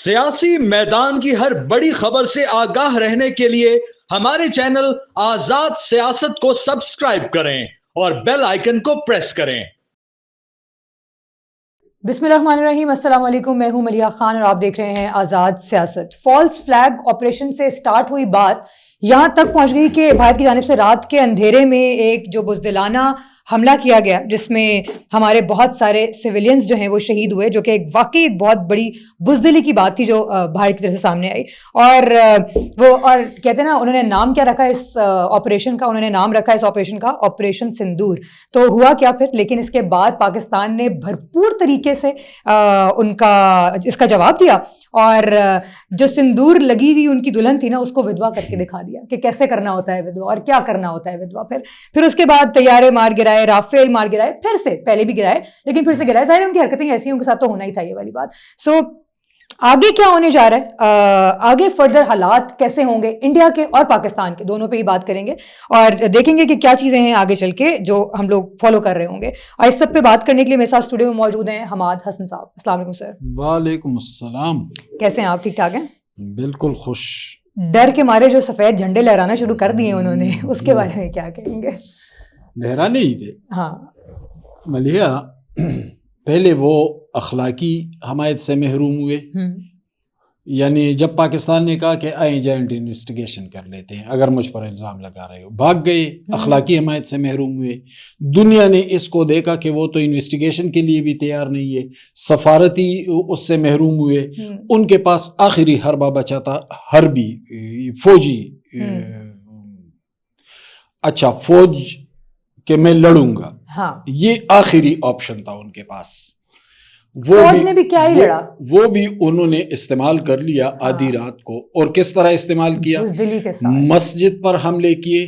سیاسی میدان کی ہر بڑی خبر سے آگاہ رہنے کے لیے ہمارے چینل آزاد سیاست کو سبسکرائب کریں اور بیل آئیکن کو پریس کریں۔ بسم اللہ الرحمن الرحیم، السلام علیکم، میں ہوں ملیحہ خان اور آپ دیکھ رہے ہیں آزاد سیاست۔ فالس فلیگ آپریشن سے سٹارٹ ہوئی بات یہاں تک پہنچ گئی کہ بھارت کی جانب سے رات کے اندھیرے میں ایک جو بزدلانہ حملہ کیا گیا جس میں ہمارے بہت سارے سویلینز جو ہیں وہ شہید ہوئے، جو کہ واقعی ایک بہت بڑی بزدلی کی بات تھی جو بھارت کی طرف سے سامنے آئی۔ اور کہتے ہیں نا، انہوں نے نام کیا رکھا اس آپریشن کا؟ انہوں نے نام رکھا اس آپریشن کا آپریشن سندور۔ تو ہوا کیا پھر؟ لیکن اس کے بعد پاکستان نے بھرپور طریقے سے اس کا جواب دیا، اور جو سندور لگی ہوئی ان کی دلہن تھی نا، اس کو ودوا کر کے دکھا دیا کہ کیسے کرنا ہوتا ہے ودوا اور کیا کرنا ہوتا ہے ودوا۔ پھر اس کے بعد طیارے مار گرائے، رافیل مار گرائے، پھر سے پہلے بھی گرائے لیکن پھر سے گرائے۔ ظاہر ہے ان کی حرکتیں ایسی ہیں، ان کے ساتھ تو ہونا ہی تھا یہ والی بات۔ آگے کیا ہونے جا رہا ہے، آگے فردر حالات کیسے ہوں گے انڈیا کے اور پاکستان کے، دونوں پہ ہی بات کریں گے اور دیکھیں گے کہ کیا چیزیں ہیں آگے چل کے جو ہم لوگ فالو کر رہے ہوں گے۔ اور اس سب پہ بات کرنے کے لیے میرے ساتھ اسٹوڈیو میں موجود ہیں حماد حسن صاحب۔ السلام علیکم سر۔ وعلیکم السلام۔ کیسے ہیں آپ؟ ٹھیک ٹھاک ہیں؟ بالکل خوش۔ ڈر کے مارے جو سفید جھنڈے لہرانا شروع کر دیے انہوں نے، اس کے بارے میں کیا کہیں گے؟ لہرانے ہی تھے ہاں ملیحہ، پہلے وہ اخلاقی حمایت سے محروم ہوئے، یعنی جب پاکستان نے کہا کہ آئیں جوائنٹ انویسٹیگیشن کر لیتے ہیں اگر مجھ پر الزام لگا رہے ہو، بھاگ گئے، اخلاقی حمایت سے محروم ہوئے۔ دنیا نے اس کو دیکھا کہ وہ تو انویسٹیگیشن کے لیے بھی تیار نہیں ہے، سفارتی اس سے محروم ہوئے۔ ان کے پاس آخری حربہ بچا تھا، حربی فوجی، اچھا فوج کہ میں لڑوں گا، یہ آخری آپشن تھا ان کے پاس۔ فوج نے بھی کیا ہی لڑا، وہ بھی انہوں نے استعمال کر لیا آدھی رات کو۔ اور کس طرح استعمال کیا؟ مسجد پر حملے کیے،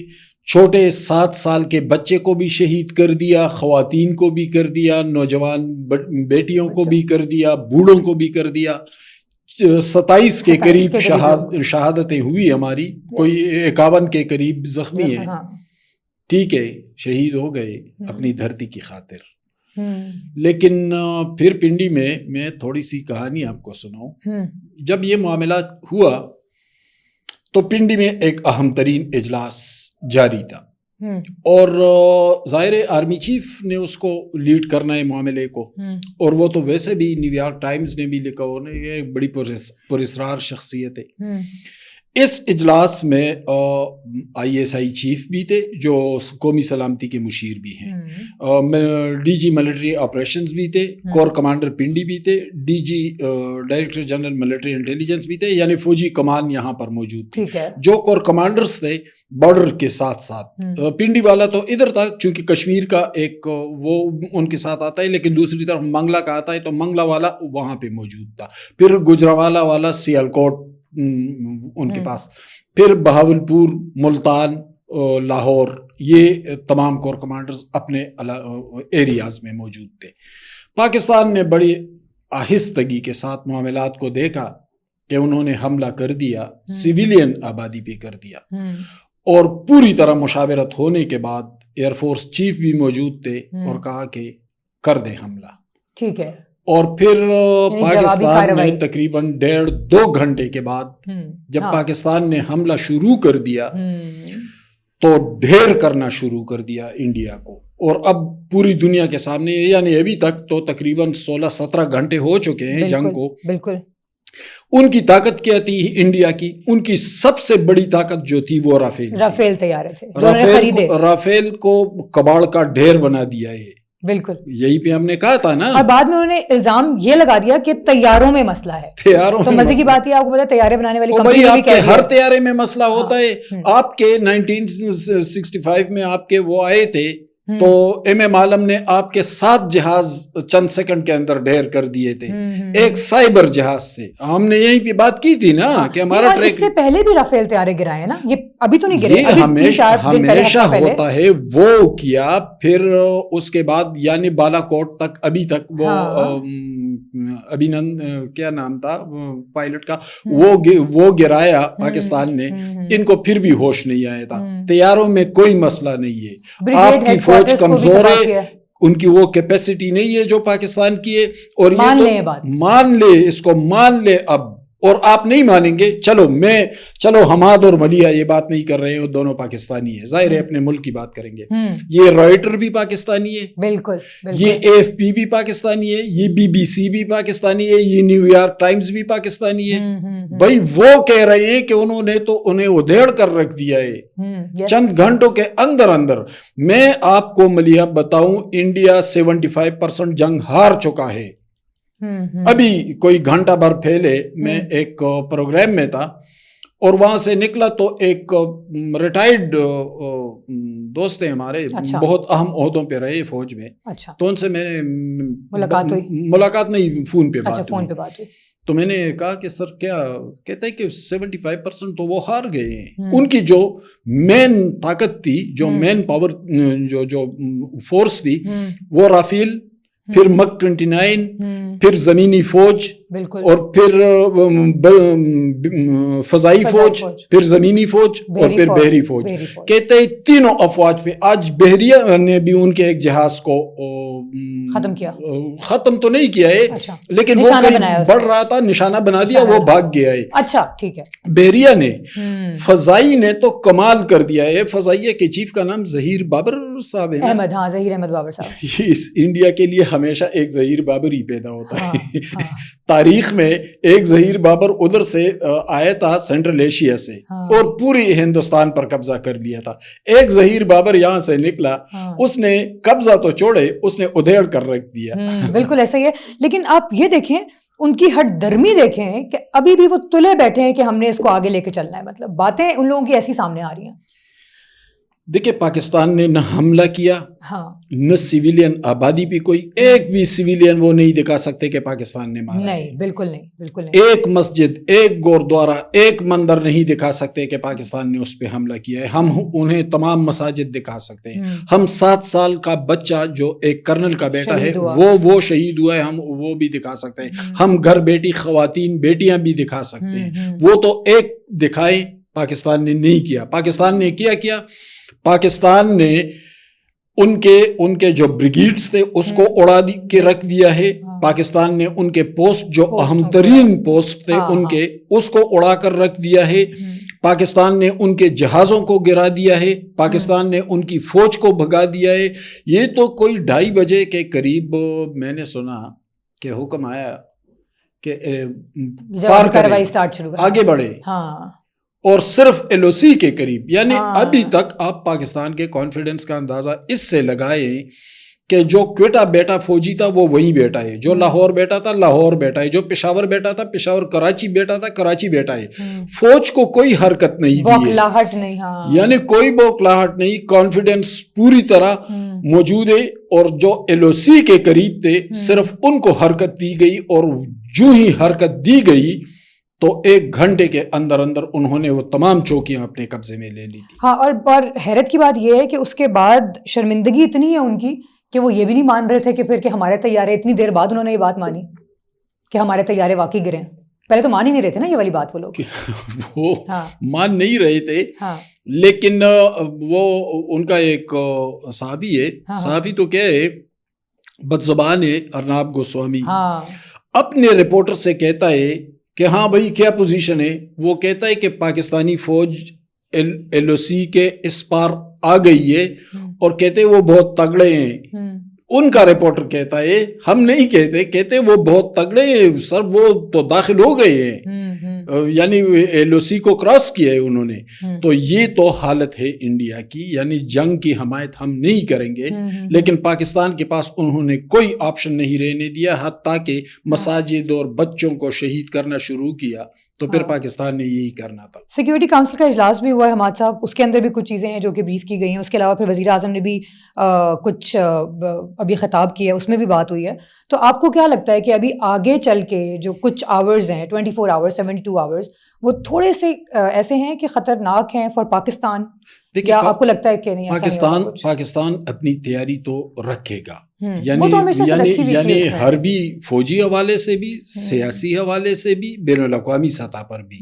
چھوٹے 7 سال کے بچے کو بھی شہید کر دیا، خواتین کو بھی کر دیا، نوجوان بیٹیوں کو بھی کر دیا، بوڑھوں کو بھی کر دیا۔ 27 کے قریب شہادتیں ہوئی ہماری، کوئی 51 کے قریب زخمی ہیں۔ ٹھیک ہے، شہید ہو گئے اپنی دھرتی کی خاطر۔ لیکن پھر پنڈی میں تھوڑی سی کہانی آپ کو سناؤں۔ جب یہ معاملہ ہوا تو پنڈی میں ایک اہم ترین اجلاس جاری تھا، اور ظاہر آرمی چیف نے اس کو لیڈ کرنا ہے معاملے کو، اور وہ تو ویسے بھی نیو یارک ٹائمز نے بھی لکھا، یہ ایک بڑی پراسرار شخصیت ہے۔ اس اجلاس میں ISI چیف بھی تھے جو قومی سلامتی کے مشیر بھی ہیں، DG ملٹری آپریشنز بھی تھے، کور کمانڈر پنڈی بھی تھے، DG director general military intelligence بھی تھے، یعنی فوجی کمان یہاں پر موجود تھی۔ جو کور کمانڈرز تھے بارڈر کے ساتھ ساتھ، پنڈی والا تو ادھر تھا چونکہ کشمیر کا ایک وہ ان کے ساتھ آتا ہے، لیکن دوسری طرف منگلہ کا آتا ہے تو منگلہ والا وہاں پہ موجود تھا، پھر گجرانوالہ والا سیالکوٹ ان کے پاس، پھر بہاولپور، ملتان، لاہور، یہ تمام کور کمانڈرز اپنے ایریاز میں موجود تھے۔ پاکستان نے بڑی آہستگی کے ساتھ معاملات کو دیکھا کہ انہوں نے حملہ کر دیا، سویلین آبادی پہ کر دیا، اور پوری طرح مشاورت ہونے کے بعد ایئر فورس چیف بھی موجود تھے اور کہا کہ کر دیں حملہ۔ ٹھیک ہے، اور پھر پاکستان نے تقریباً 1.5-2 گھنٹے کے بعد جب پاکستان نے حملہ شروع کر دیا تو ڈھیر کرنا شروع کر دیا انڈیا کو، اور اب پوری دنیا کے سامنے، یعنی ابھی تک تو تقریباً 16-17 گھنٹے ہو چکے ہیں جنگ کو۔ بالکل ان کی طاقت کیا تھی انڈیا کی؟ ان کی سب سے بڑی طاقت جو تھی وہ رافیل طیارے تھے۔ رافیل کو کباڑ کا ڈھیر بنا دیا ہے، بالکل یہی پہ ہم نے کہا تھا نا۔ اور بعد میں انہوں نے الزام یہ لگا دیا کہ طیاروں میں مسئلہ ہے۔ تو مزے کی بات یہ، آپ کو پتا طیارے بنانے والی کمپنی بھی کہہ رہی ہے ہر طیارے میں مسئلہ ہوتا ہے۔ آپ کے 1965 میں آپ کے وہ آئے تھے تو MM عالم نے آپ کے 7 جہاز چند سیکنڈ کے اندر ڈھیر کر دیے تھے، ایک سائبر جہاز سے۔ ہم نے یہیں پہ بات کی تھی نا کہ ہمارا ٹریک، اس سے پہلے بھی رافیل طیارے گرائے نا، یہ ابھی تو نہیں گرے، یہ ہمیشہ ہوتا ہے۔ وہ کیا پھر اس کے بعد، یعنی بالا کوٹ تک ابھی تک وہ ابھینند کیا نام تھا پائلٹ کا، وہ گرایا پاکستان نے، ان کو پھر بھی ہوش نہیں آیا تھا۔ طیاروں میں کوئی مسئلہ نہیں ہے، آپ کی فوج کمزور ہے، ان کی وہ کیپیسٹی نہیں ہے جو پاکستان کی ہے، اور یہ مان لے اس کو، مان لے اب اور آپ نہیں مانیں گے. چلو حماد اور ملیہ یہ بات نہیں کر رہے ہیں, دونوں پاکستانی ہیں, ظاہر ہے اپنے ملک کی بات کریں گے. یہ رائٹر بھی پاکستانی ہے, بالکل, یہ AFP بھی پاکستانی ہے, یہ BBC بھی پاکستانی ہے, یہ نیو یارک ٹائمز بھی پاکستانی ہے. بھائی وہ کہہ رہے ہیں کہ انہوں نے تو انہیں ادھیڑ کر رکھ دیا ہے چند گھنٹوں کے اندر. میں آپ کو ملیہ بتاؤں, انڈیا 75% جنگ ہار چکا ہے. ابھی کوئی گھنٹہ بھر پہلے میں ایک پروگرام میں تھا اور وہاں سے نکلا تو ایک ریٹائرڈ دوست ہیں ہمارے, بہت اہم عہدوں پہ رہے فوج میں, تو ان سے میں نے ملاقات نہیں, فون پہ بات ہوئی. تو میں نے کہا کہ سر کیا کہتے ہیں کہ 75% تو وہ ہار گئے ہیں. ان کی جو مین طاقت تھی, جو مین پاور, جو فورس تھی, وہ رافیل, پھر مک 29, پھر زمینی فوج, اور پھر فضائی فوج, پھر زمینی فوج, اور پھر بحری فوج. کہتے ہیں تینوں افواج پہ. آج بحریہ نے بھی ان کے ایک جہاز کو ختم تو نہیں کیا ہے, لیکن وہ کہیں بڑھ رہا تھا, نشانہ بنا دیا, وہ بھاگ گیا ہے. اچھا ٹھیک ہے. بحریہ نے, فضائی نے تو کمال کر دیا ہے. فضائیہ کے چیف کا نام ظہیر بابر صاحب ہے, احمد, ہاں ظہیر احمد بابر صاحب. اس انڈیا کے لیے ہمیشہ ایک ظہیر بابر ہی پیدا ہوتا ہے. تاریخ میں ایک ظہیر بابر ادھر سے آیا تھا, سینٹرل ایشیا سے, اور پوری ہندوستان پر قبضہ کر لیا تھا. ایک ظہیر بابر یہاں سے نکلا, اس نے قبضہ تو چھوڑے, اس نے ادھیڑ کر رکھ دیا. بالکل ایسا ہی ہے. لیکن آپ یہ دیکھیں, ان کی ہٹ درمی دیکھیں کہ ابھی بھی وہ تلے بیٹھے ہیں کہ ہم نے اس کو آگے لے کے چلنا ہے. مطلب باتیں ان لوگوں کی ایسی سامنے آ رہی ہیں. دیکھیں, پاکستان نے نہ حملہ کیا, نہ سیویلین آبادی بھی, کوئی ایک بھی سیویلین وہ نہیں دکھا سکتے کہ پاکستان نے مارا. نہیں, بالکل نہیں, بالکل نہیں. ایک مسجد, ایک گوردوارہ, ایک مندر نہیں دکھا سکتے کہ پاکستان نے اس پہ حملہ کیا ہے. ہم انہیں تمام مساجد دکھا سکتے ہیں. ہم 7 سال کا بچہ جو ایک کرنل کا بیٹا ہے وہ شہید ہوا ہے, ہم وہ بھی دکھا سکتے ہیں. ہم گھر بیٹی خواتین بیٹیاں بھی دکھا سکتے ہیں. وہ تو ایک دکھائے, پاکستان نے نہیں کیا. پاکستان نے کیا پاکستان نے ان کے جو بریگیڈز تھے اس کو اڑا کے رکھ دیا ہے. پاکستان نے ان کے پوسٹ, جو اہم ترین پوسٹ تھے ان کے, اس کو اڑا کر رکھ دیا ہے. پاکستان نے ان کے جہازوں کو گرا دیا ہے. پاکستان نے ان کی فوج کو بھگا دیا ہے. یہ تو کوئی 2:30 بجے کے قریب میں نے سنا کہ حکم آیا کہ آگے بڑھے, اور صرف LOC کے قریب. یعنی ابھی تک آپ پاکستان کے کانفیڈنس کا اندازہ اس سے لگائیں کہ جو کوئٹہ بیٹا فوجی تھا وہ وہیں بیٹا ہے, جو لاہور بیٹا تھا لاہور بیٹا ہے, جو پشاور بیٹا تھا پشاور, کراچی بیٹا تھا کراچی بیٹا ہے. فوج کو کوئی حرکت نہیں دی, بوکھلاہٹ نہیں, یعنی کوئی بوکھلاہٹ نہیں, کانفیڈنس پوری طرح موجود ہے. اور جو LOC کے قریب تھے صرف ان کو حرکت دی گئی, اور جو ہی حرکت دی گئی تو 1 گھنٹے کے اندر انہوں نے وہ تمام چوکیاں اپنے قبضے میں لے لی تھی. ہاں, اور حیرت کی بات یہ ہے کہ اس کے بعد شرمندگی اتنی ہے ان کی کہ وہ یہ بھی نہیں مان رہے تھے کہ پھر کہ ہمارے طیارے, اتنی دیر بعد انہوں نے یہ بات مانی کہ ہمارے طیارے واقعی گرے ہیں. پہلے تو مان ہی نہیں رہے تھے نا یہ والی بات, وہ لوگ وہ مان نہیں رہے تھے. لیکن وہ ان کا ایک صحافی ہے, صحافی تو کیا ہے, بدزبان ہے, ارناب گوسوامی, اپنے رپورٹر سے کہتا ہے کہ ہاں بھائی کیا پوزیشن ہے. وہ کہتا ہے کہ پاکستانی فوج LOC کے اس پار آ گئی ہے, اور کہتے وہ بہت تگڑے ہیں. ان کا رپورٹر کہتا ہے, ہم نہیں کہتے, کہتے وہ بہت تگڑے ہیں سر, وہ تو داخل ہو گئے ہیں, یعنی LOC کو کراس کیا ہے انہوں نے. تو یہ تو حالت ہے انڈیا کی, یعنی جنگ کی حمایت ہم نہیں کریں گے, لیکن پاکستان کے پاس انہوں نے کوئی آپشن نہیں رہنے دیا, حتیٰ کہ مساجد اور بچوں کو شہید کرنا شروع کیا. تو پھر پاکستان نے یہی کرنا تھا. سیکیورٹی کونسل کا اجلاس بھی ہوا ہے حماد صاحب, اس کے اندر بھی کچھ چیزیں ہیں جو کہ بریف کی گئی ہیں. اس کے علاوہ پھر وزیر اعظم نے بھی کچھ ابھی خطاب کیا ہے, اس میں بھی بات ہوئی ہے. تو آپ کو کیا لگتا ہے کہ ابھی آگے چل کے جو کچھ آورز ہیں, 24 آورز 72 آورز, وہ تھوڑے سے ایسے ہیں کہ خطرناک ہیں فار پاکستان, کیا آپ کو لگتا ہے کہ نہیں؟ پاکستان اپنی تیاری تو رکھے گا، یعنی حربی فوجی حوالے سے بھی، سیاسی حوالے سے بھی، بین الاقوامی سطح پر بھی.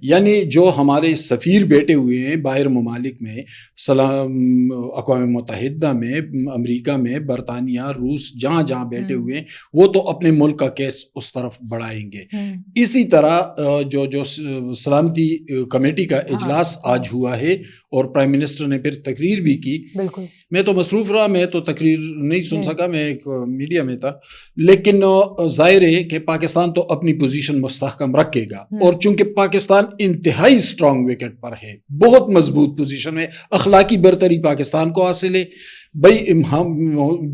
یعنی جو ہمارے سفیر بیٹھے ہوئے ہیں باہر ممالک میں، اقوام متحدہ میں، امریکہ میں، برطانیہ، روس، جہاں جہاں بیٹھے ہوئے ہیں، وہ تو اپنے ملک کا کیس اس طرف بڑھائیں گے. اسی طرح جو سلامتی کمیٹی کا اجلاس آج ہوا ہے اور پرائم منسٹر نے پھر تقریر بھی کی. میں تو مصروف رہا، میں تو تقریر نہیں سن سکا، میں ایک میڈیا میں تھا، لیکن ظاہر ہے کہ پاکستان تو اپنی پوزیشن مستحکم رکھے گا. اور چونکہ پاکستان انتہائی سٹرانگ وکٹ پر ہے، بہت مضبوط پوزیشن میں، اخلاقی برتری پاکستان کو حاصل ہے. بھائی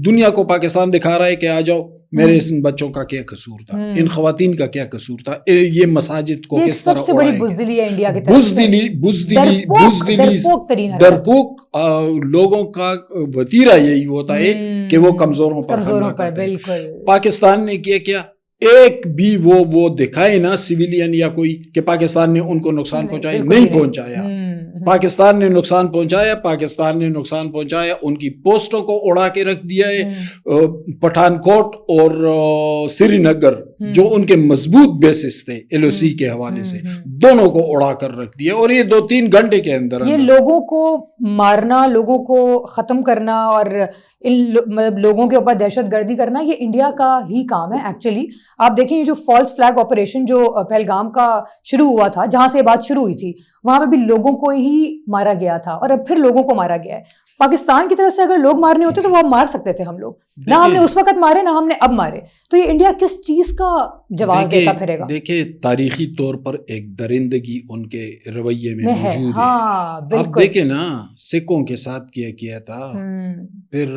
دنیا کو پاکستان دکھا رہا ہے کہ آ جاؤ، میرے ان بچوں کا کیا قصور تھا، ان خواتین کا کیا قصور تھا، یہ مساجد کو کس طرح اڑائے گئے. بزدلی ہے انڈیا کی طرف سے، ڈرپوک لوگوں کا وتیرہ یہی ہوتا ہے کہ وہ کمزوروں پر حملہ کرتے ہیں. پاکستان نے کیا ایک بھی وہ دکھائے نا سویلین یا کوئی کہ پاکستان نے ان کو نقصان پہنچایا، نہیں پہنچایا. پاکستان نے نقصان پہنچایا، ان کی پوسٹوں کو اڑا کے رکھ دیا ہے. پٹھان کوٹ اور سری نگر جو ان کے مضبوط بیسس تھے ایل او سی کے حوالے سے، دونوں کو اڑا کر رکھ دیا. اور یہ 2-3 گھنٹے کے اندر یہ لوگوں کو مارنا، لوگوں کو ختم کرنا اور مطلب لوگوں کے اوپر دہشت گردی کرنا، یہ انڈیا کا ہی کام ہے ایکچولی. آپ دیکھیں یہ جو فالس فلیگ آپریشن جو پہلگام کا شروع ہوا تھا، جہاں سے یہ بات شروع ہوئی تھی، وہاں پہ بھی لوگوں کو ہی مارا گیا تھا اور اب پھر لوگوں کو مارا گیا ہے. پاکستان کی طرف سے اگر لوگ مارنے ہوتے تو وہ اب مار سکتے تھے ہم لوگ، نہ ہم نے اس وقت مارے، نہ ہم نے اب مارے. تو یہ انڈیا کس چیز کا جواز دیتا پھرے گا؟ دیکھیں تاریخی طور پر ایک درندگی ان کے رویے میں موجود ہے. آپ دیکھیں نا، سکھوں کے ساتھ کیا تھا، پھر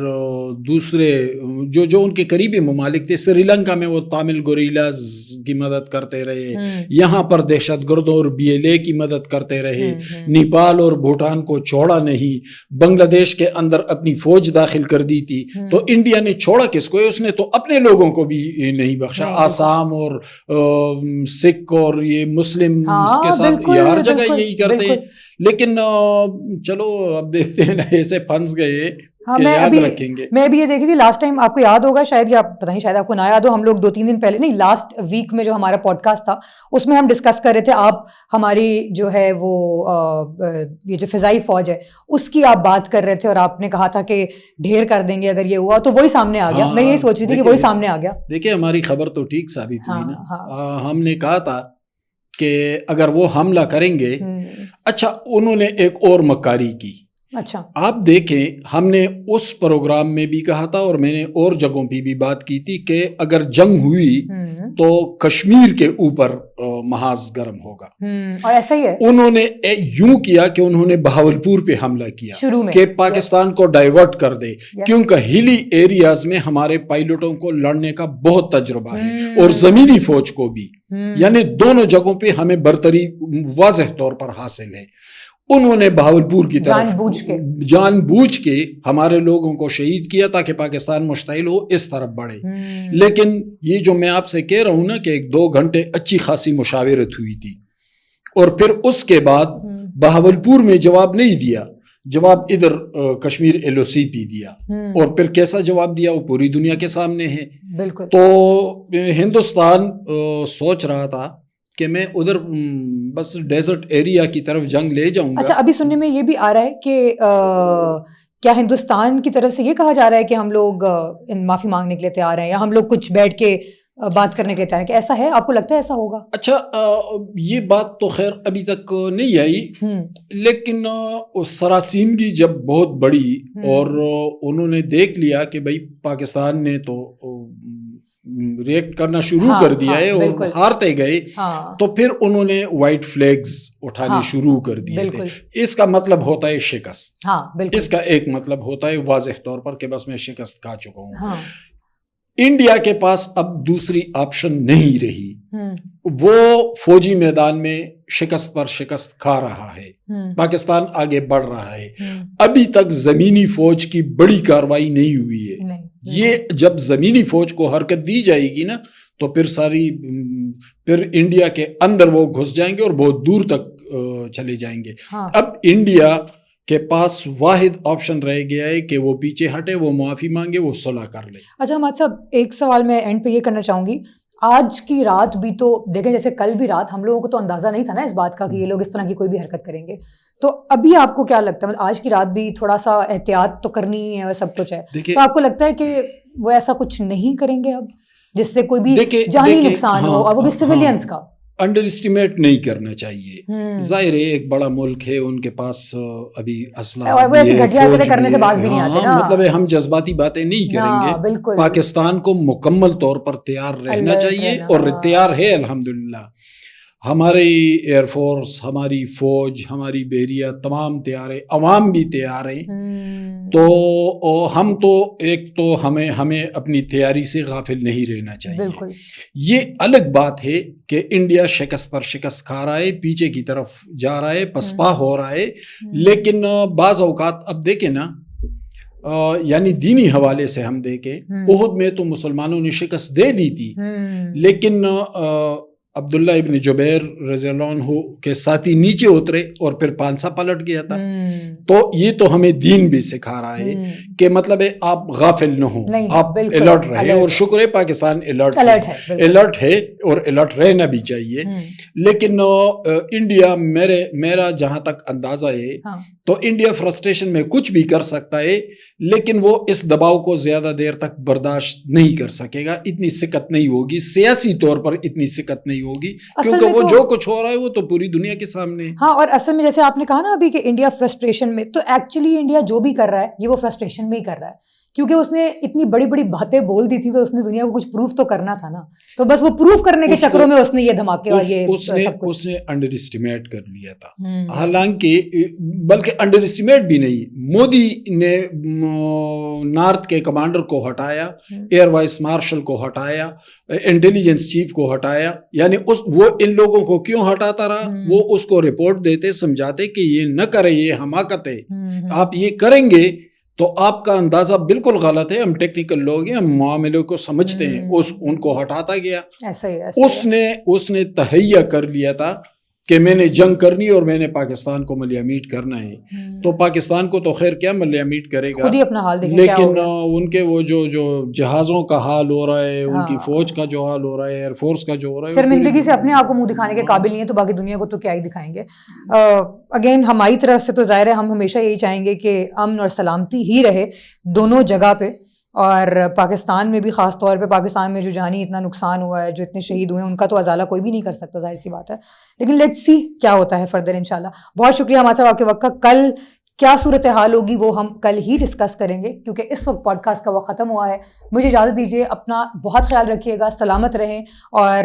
دوسرے جو ان کے قریبی ممالک تھے، سری لنکا میں وہ تامل گوریلاز کی مدد کرتے رہے، یہاں پر دہشت گردوں اور BLA کی مدد کرتے رہے، نیپال اور بھوٹان کو چھوڑا نہیں، بنگلہ دیش کے اندر اپنی فوج داخل کر دی تھی. تو انڈیا نے چھوڑا کس کو؟ اس نے تو اپنے لوگوں کو بھی نہیں بخشا. آسام اور سکھ اور یہ مسلم کے ساتھ یہ ہر جگہ یہی کرتے ہیں. لیکن چلو اب دیکھتے ہیں، ایسے پھنس گئے. میں بھی یہ دیکھی تھی لاسٹ ٹائم، آپ کو یاد ہوگا شاید، یا پتہ نہیں شاید آپ کو نہ یاد ہو، ہم لوگ 2-3 دن پہلے، نہیں لاسٹ ویک میں جو ہمارا پوڈ کاسٹ تھا اس میں ہم ڈسکس کر رہے تھے، آپ ہماری جو ہے وہ یہ جو فضائی فوج ہے اس کی آپ بات کر رہے تھے، اور آپ نے کہا تھا کہ ڈھیر کر دیں گے اگر یہ ہوا تو. وہی سامنے آ گیا. میں یہی سوچ رہی تھی کہ وہی سامنے آ گیا. دیکھیں ہماری خبر تو ٹھیک ثابت ہوئی نا. ہم نے کہا تھا کہ اگر وہ حملہ کریں گے، اچھا انہوں نے ایک اور مکاری کی. اچھا آپ دیکھیں، ہم نے اس پروگرام میں بھی کہا تھا اور میں نے اور جگہوں پہ بھی بات کی تھی کہ اگر جنگ ہوئی تو کشمیر کے اوپر محاذ گرم ہوگا. اور ایسا ہی ہے. انہوں نے یوں کیا کہ انہوں نے بہاولپور پہ حملہ کیا شروع میں کہ پاکستان کو ڈائیورٹ کر دے، کیونکہ ہلی ایریاز میں ہمارے پائلٹوں کو لڑنے کا بہت تجربہ ہے اور زمینی فوج کو بھی، یعنی دونوں جگہوں پہ ہمیں برتری واضح طور پر حاصل ہے. انہوں نے بہاولپور کی طرف جان بوجھ کے ہمارے لوگوں کو شہید کیا تاکہ پاکستان مشتعل ہو، اس طرف بڑھے. لیکن یہ جو میں آپ سے کہہ رہا ہوں نا کہ 1-2 گھنٹے اچھی خاصی مشاورت ہوئی تھی، اور پھر اس کے بعد بہاولپور میں جواب نہیں دیا، جواب ادھر کشمیر LOC پہ دیا. اور پھر کیسا جواب دیا وہ پوری دنیا کے سامنے ہے. تو ہندوستان سوچ رہا تھا کہ میں ادھر بس ڈیزرٹ ایریا کی طرف جنگ لے جاؤں گا. اچھا ابھی سننے میں یہ بھی آ رہا ہے کہ کیا ہندوستان کی طرف سے یہ کہا جا رہا ہے کہ ہم لوگ معافی مانگنے کے لیے تیار ہیں، یا ہم لوگ کچھ بیٹھ کے بات کرنے کے لیے تیار ہیں، کہ ایسا ہے؟ آپ کو لگتا ہے ایسا ہوگا؟ اچھا یہ بات تو خیر ابھی تک نہیں آئی، لیکن سراسیمگی جب بہت بڑی اور انہوں نے دیکھ لیا کہ بھائی پاکستان نے تو ریئیکٹ کرنا شروع کر دیا ہے اور ہارتے گئے، تو پھر انہوں نے وائٹ فلیگز اٹھانے شروع کر دیے تھے. اس کا مطلب ہوتا ہے شکست. اس کا ایک مطلب ہوتا ہے واضح طور پر کہ بس میں شکست کھا چکا ہوں. انڈیا کے پاس اب دوسری آپشن نہیں رہی. وہ فوجی میدان میں شکست پر شکست کھا رہا ہے، پاکستان آگے بڑھ رہا ہے. ابھی تک زمینی فوج کی بڑی کاروائی نہیں ہوئی ہے. یہ جب زمینی فوج کو حرکت دی جائے گی نا تو پھر انڈیا کے اندر وہ گھس جائیں گے اور بہت دور تک چلے جائیں گے. اب انڈیا کے پاس واحد آپشن رہ گیا ہے کہ وہ پیچھے ہٹے, وہ معافی مانگے, وہ صلح کر لے. اچھا حماد صاحب, ایک سوال میں اینڈ پہ یہ کرنا چاہوں گی, آج کی رات بھی تو دیکھیں, جیسے کل بھی رات ہم لوگوں کو تو اندازہ نہیں تھا نا اس بات کا کہ یہ لوگ اس طرح کی کوئی بھی حرکت کریں گے, تو ابھی آپ کو کیا لگتا ہے, آج کی رات بھی تھوڑا سا احتیاط تو کرنی ہے اور سب کچھ ہے, تو آپ کو لگتا ہے کہ وہ ایسا کچھ نہیں کریں گے اب جس سے کوئی بھی جانی نقصان ہو, اور وہ بھی سویلینس کا؟ انڈر اسٹیمیٹ نہیں کرنا چاہیے. ظاہر ہے ایک بڑا ملک ہے, ان کے پاس ابھی اسلحہ کرنے سے باز بھی نہیں آتے نا, مطلب ہم جذباتی باتیں نہیں کریں گے. پاکستان کو مکمل طور پر تیار رہنا چاہیے, اور تیار ہے الحمدللہ. ہماری ایئر فورس, ہماری فوج, ہماری بحریہ تمام تیار ہے, عوام بھی تیار ہیں. تو ہم تو ایک تو ہمیں اپنی تیاری سے غافل نہیں رہنا چاہیے. یہ الگ بات ہے کہ انڈیا شکست پر شکست کھا رہا ہے, پیچھے کی طرف جا رہا ہے, پسپا ہو رہا ہے, لیکن بعض اوقات اب دیکھیں نا, یعنی دینی حوالے سے ہم دیکھیں, احد میں تو مسلمانوں نے شکست دے دی تھی, لیکن عبداللہ ابن جبیر رضی اللہ عنہ کے ساتھی نیچے اترے اور پھر پانسا پلٹ گیا تھا. تو یہ تو ہمیں دین بھی سکھا رہا ہے کہ مطلب ہے آپ غافل نہ ہوں, آپ الرٹ رہے, اور شکر ہے پاکستان الرٹ ہے اور الرٹ رہنا بھی چاہیے. لیکن انڈیا, میرا جہاں تک اندازہ ہے تو انڈیا فرسٹریشن میں کچھ بھی کر سکتا ہے, لیکن وہ اس دباؤ کو زیادہ دیر تک برداشت نہیں کر سکے گا. اتنی سکت نہیں ہوگی, سیاسی طور پر اتنی سکت نہیں ہوگی, کیونکہ وہ جو کچھ ہو رہا ہے وہ تو پوری دنیا کے سامنے ہے. ہاں, اور اصل میں جیسے آپ نے کہا نا ابھی کہ انڈیا فرسٹریشن میں, تو ایکچولی انڈیا جو بھی کر رہا ہے یہ وہ فرسٹریشن میں ہی کر رہا ہے, کیونکہ اس نے اتنی بڑی بڑی باتیں بول دی تھی, تو اس نے دنیا کو کچھ پروف تو کرنا تھا نا, تو بس وہ پروف کرنے کے چکروں میں اس نے یہ دھماکے اور یہ اس نے انڈر اسٹیمیٹ کر لیا تھا. حالانکہ بلکہ انڈر اسٹیمیٹ بھی نہیں, مودی نے نارتھ کے کمانڈر کو ہٹایا, ایئر وائس مارشل کو ہٹایا, انٹیلیجنس چیف کو ہٹایا. یعنی وہ ان لوگوں کو کیوں ہٹاتا رہا, وہ اس کو رپورٹ دیتے, سمجھاتے کہ یہ نہ کرے, یہ حماقت ہے, آپ یہ کریں گے تو آپ کا اندازہ بالکل غلط ہے. ہم ٹیکنیکل لوگ ہیں, ہم معاملے کو سمجھتے ہیں. ان کو ہٹاتا گیا. اس نے تہیہ کر لیا تھا کہ میں نے جنگ کرنی اور میں نے پاکستان کو ملیہ میٹ کرنا ہے. تو پاکستان کو تو خیر کیا ملیہ میٹ کرے گا, خود ہی اپنا حال دیکھیں, لیکن ان کے وہ جو جہازوں کا حال ہو رہا ہے, ان کی فوج کا جو حال ہو رہا ہے, ایئر فورس کا جو ہو رہا ہے, شرمندگی سے اپنے آپ کو منہ دکھانے کے قابل نہیں ہے, تو باقی دنیا کو تو کیا ہی دکھائیں گے. اگین ہماری طرف سے تو ظاہر ہے ہم ہمیشہ یہی چاہیں گے کہ امن اور سلامتی ہی رہے دونوں جگہ پہ, اور پاکستان میں بھی, خاص طور پہ پاکستان میں جو جانی اتنا نقصان ہوا ہے, جو اتنے شہید ہوئے ہیں, ان کا تو ازالہ کوئی بھی نہیں کر سکتا, ظاہر سی بات ہے. لیکن لیٹس سی کیا ہوتا ہے فردر انشاءاللہ. بہت شکریہ ہمارے صاحب آپ کے وقت کا. کل کیا صورتحال ہوگی وہ ہم کل ہی ڈسکس کریں گے, کیونکہ اس وقت پوڈ کاسٹ کا وقت ختم ہوا ہے. مجھے اجازت دیجیے, اپنا بہت خیال رکھیے گا, سلامت رہیں, اور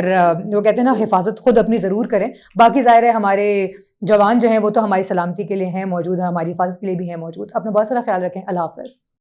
وہ کہتے ہیں نا حفاظت خود اپنی ضرور کریں. باقی ظاہر ہے ہمارے جوان جو ہیں وہ تو ہماری سلامتی کے لیے ہیں موجود, ہیں ہماری حفاظت کے لیے بھی ہیں موجود. اپنا بہت سارا خیال رکھیں. اللہ حافظ.